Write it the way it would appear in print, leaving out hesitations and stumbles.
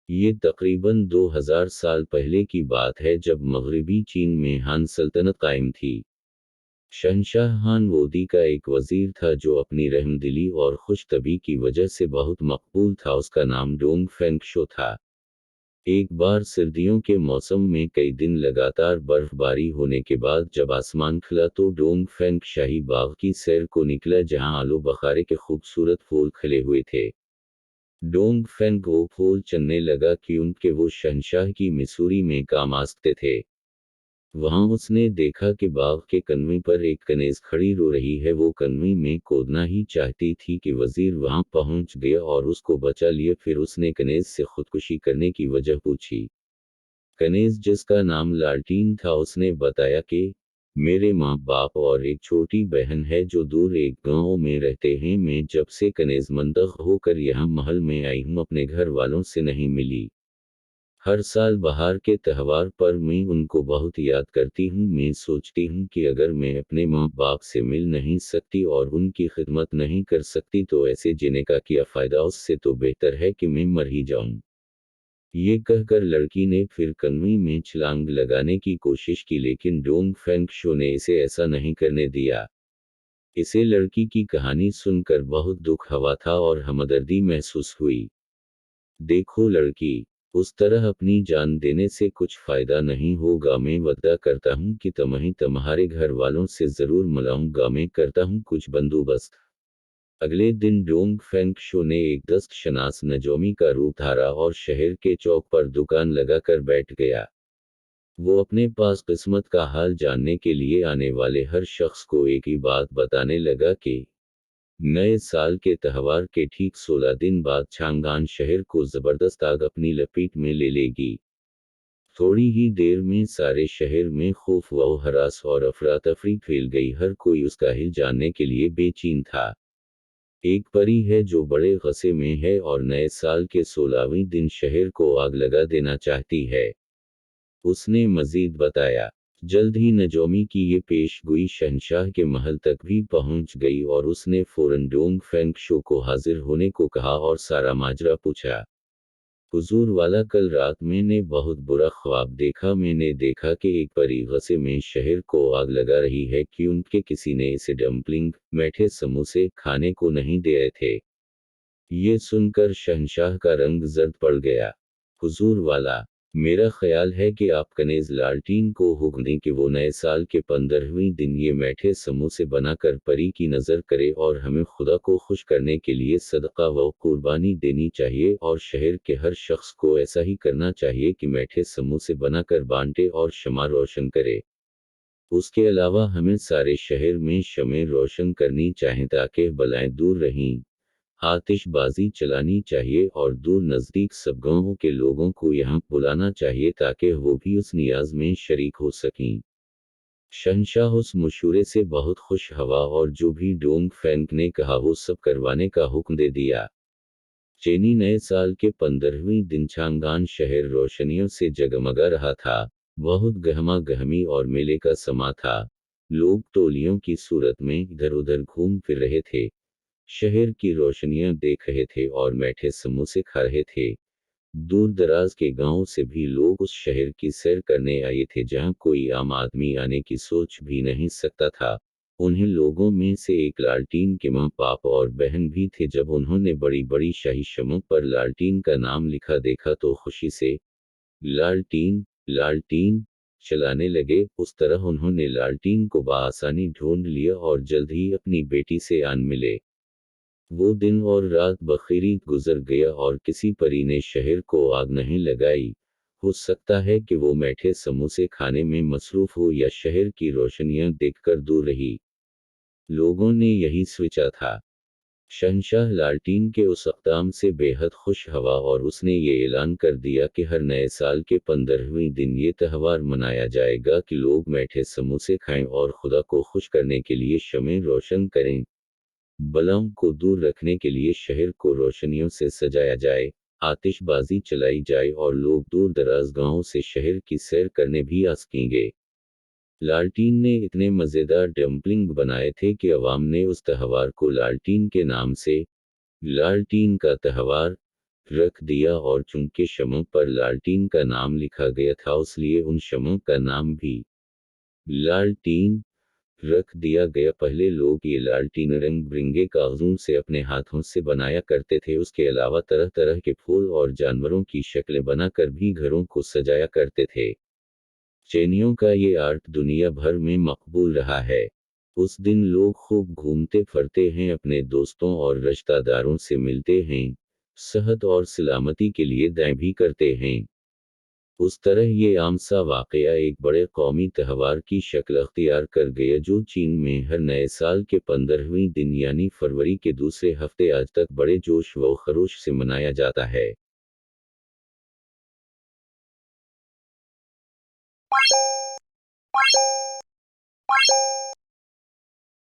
یہ تقریباً 2000 سال پہلے کی بات ہے جب مغربی چین میں ہان سلطنت قائم تھی۔ شہنشاہ ہان وودی کا ایک وزیر تھا جو اپنی رحم دلی اور خوش طبعی کی وجہ سے بہت مقبول تھا، اس کا نام ڈونگ فینگ شو تھا۔ ایک بار سردیوں کے موسم میں کئی دن لگاتار برف باری ہونے کے بعد جب آسمان کھلا تو ڈونگ فینگ شاہی باغ کی سیر کو نکلا جہاں آلو بخارے کے خوبصورت پھول کھلے ہوئے تھے۔ ڈونگ فینگ وہ پھول چننے لگا کیونکہ وہ شہنشاہ کی مسوری میں کام آسکتے تھے۔ وہاں اس نے دیکھا کہ باغ کے کنویں پر ایک کنیز کھڑی رو رہی ہے، وہ کنویں میں کودنا ہی چاہتی تھی کہ وزیر وہاں پہنچ گیا اور اس کو بچا لیا۔ پھر اس نے کنیز سے خودکشی کرنے کی وجہ پوچھی۔ کنیز، جس کا نام لالٹین تھا، اس نے بتایا کہ میرے ماں باپ اور ایک چھوٹی بہن ہے جو دور ایک گاؤں میں رہتے ہیں۔ میں جب سے کنیز منتخب ہو کر یہاں محل میں آئی ہوں اپنے گھر والوں سے نہیں ملی۔ ہر سال بہار کے تہوار پر میں ان کو بہت یاد کرتی ہوں۔ میں سوچتی ہوں کہ اگر میں اپنے ماں باپ سے مل نہیں سکتی اور ان کی خدمت نہیں کر سکتی تو ایسے جینے کا کیا فائدہ، اس سے تو بہتر ہے کہ میں مر ہی جاؤں۔ یہ کہہ کر لڑکی نے پھر کنویں میں چھلانگ لگانے کی کوشش کی لیکن ڈونگ فینگ شو نے اسے ایسا نہیں کرنے دیا۔ اسے لڑکی کی کہانی سن کر بہت دکھ ہوا تھا اور ہمدردی محسوس ہوئی۔ دیکھو لڑکی، اس طرح اپنی جان دینے سے کچھ فائدہ نہیں ہوگا۔ میں وعدہ کرتا ہوں کہ تمہارے گھر والوں سے ضرور ملاؤں گا۔ میں کرتا ہوں کچھ بندوبست۔ اگلے دن ڈونگ فینگ شو نے ایک دست شناس نجومی کا روپ دھارا اور شہر کے چوک پر دکان لگا کر بیٹھ گیا۔ وہ اپنے پاس قسمت کا حال جاننے کے لیے آنے والے ہر شخص کو ایک ہی بات بتانے لگا کہ نئے سال کے تہوار کے ٹھیک 16 دن بعد چانگان شہر کو زبردست آگ اپنی لپیٹ میں لے لے گی۔ تھوڑی ہی دیر میں سارے شہر میں خوف و ہراس اور افراتفری پھیل گئی، ہر کوئی اس کا حال جاننے کے لیے بے چین تھا۔ ایک پری ہے جو بڑے غصے میں ہے اور نئے سال کے 16ویں دن شہر کو آگ لگا دینا چاہتی ہے، اس نے مزید بتایا۔ جلد ہی نجومی کی یہ پیش گوئی شہنشاہ کے محل تک بھی پہنچ گئی اور اس نے فوراً ڈونگ فینگ شو کو حاضر ہونے کو کہا اور سارا ماجرا پوچھا۔ حضور والا، کل رات میں نے بہت برا خواب دیکھا۔ میں نے دیکھا کہ ایک پری غصے میں شہر کو آگ لگا رہی ہے کیونکہ کسی نے اسے ڈمپلنگ، میٹھے سموسے، کھانے کو نہیں دیے تھے۔ یہ سن کر شہنشاہ کا رنگ زرد پڑ گیا۔ حضور والا، میرا خیال ہے کہ آپ کنیز لالٹین کو حکم دیں کہ وہ نئے سال کے 15ویں دن یہ میٹھے سموسے بنا کر پری کی نظر کرے اور ہمیں خدا کو خوش کرنے کے لیے صدقہ و قربانی دینی چاہیے اور شہر کے ہر شخص کو ایسا ہی کرنا چاہیے کہ میٹھے سموسے بنا کر بانٹے اور شمع روشن کرے۔ اس کے علاوہ ہمیں سارے شہر میں شمعیں روشن کرنی چاہیے تاکہ بلائیں دور رہیں۔ آتش بازی چلانی چاہیے اور دور نزدیک سب گاؤں کے لوگوں کو یہاں بلانا چاہیے تاکہ وہ بھی اس نیاز میں شریک ہو سکیں۔ شہنشاہ اس مشورے سے بہت خوش ہوا اور جو بھی ڈونگ فینگ نے کہا وہ سب کروانے کا حکم دے دیا۔ چینی نئے سال کے 15ویں دن چانگان شہر روشنیوں سے جگمگا رہا تھا، بہت گہما گہمی اور میلے کا سما تھا۔ لوگ ٹولیوں کی صورت میں ادھر ادھر گھوم پھر رہے تھے، شہر کی روشنیاں دیکھ رہے تھے اور میٹھے سموسے کھا رہے تھے۔ دور دراز کے گاؤں سے بھی لوگ اس شہر کی سیر کرنے آئے تھے جہاں کوئی عام آدمی آنے کی سوچ بھی نہیں سکتا تھا۔ انہیں لوگوں میں سے ایک لالٹین کے ماں باپ اور بہن بھی تھے۔ جب انہوں نے بڑی بڑی شاہی شمعوں پر لالٹین کا نام لکھا دیکھا تو خوشی سے لالٹین لالٹین چلانے لگے۔ اس طرح انہوں نے لالٹین کو بآسانی ڈھونڈ لیا اور جلد ہی اپنی بیٹی سے آن ملے۔ وہ دن اور رات بخیریت گزر گیا اور کسی پری نے شہر کو آگ نہیں لگائی۔ ہو سکتا ہے کہ وہ میٹھے سموسے کھانے میں مصروف ہو یا شہر کی روشنیاں دیکھ کر دور رہی۔ لوگوں نے یہی سوچا تھا۔ شہنشاہ لالٹین کے اس اقدام سے بے حد خوش ہوا اور اس نے یہ اعلان کر دیا کہ ہر نئے سال کے 15ویں دن یہ تہوار منایا جائے گا کہ لوگ میٹھے سموسے کھائیں اور خدا کو خوش کرنے کے لیے شمعیں روشن کریں۔ بلاؤں کو دور رکھنے کے لیے شہر کو روشنیوں سے سجایا جائے، آتش بازی چلائی جائے اور لوگ دور دراز گاؤں سے شہر کی سیر کرنے بھی آ سکیں گے۔ لالٹین نے اتنے مزیدار ڈمپلنگ بنائے تھے کہ عوام نے اس تہوار کو لالٹین کے نام سے لالٹین کا تہوار رکھ دیا اور چونکہ شمع پر لالٹین کا نام لکھا گیا تھا اس لیے ان شمع کا نام بھی لالٹین رکھ دیا گیا۔ پہلے لوگ یہ لالٹین رنگ برنگے کاغذوں سے اپنے ہاتھوں سے بنایا کرتے تھے، اس کے علاوہ طرح طرح کے پھول اور جانوروں کی شکلیں بنا کر بھی گھروں کو سجایا کرتے تھے۔ چینیوں کا یہ آرٹ دنیا بھر میں مقبول رہا ہے۔ اس دن لوگ خوب گھومتے پھرتے ہیں، اپنے دوستوں اور رشتہ داروں سے ملتے ہیں، صحت اور سلامتی کے لیے دعائیں بھی کرتے ہیں۔ اس طرح یہ عام سا واقعہ ایک بڑے قومی تہوار کی شکل اختیار کر گیا جو چین میں ہر نئے سال کے 15ویں دن یعنی فروری کے دوسرے ہفتے آج تک بڑے جوش و خروش سے منایا جاتا ہے۔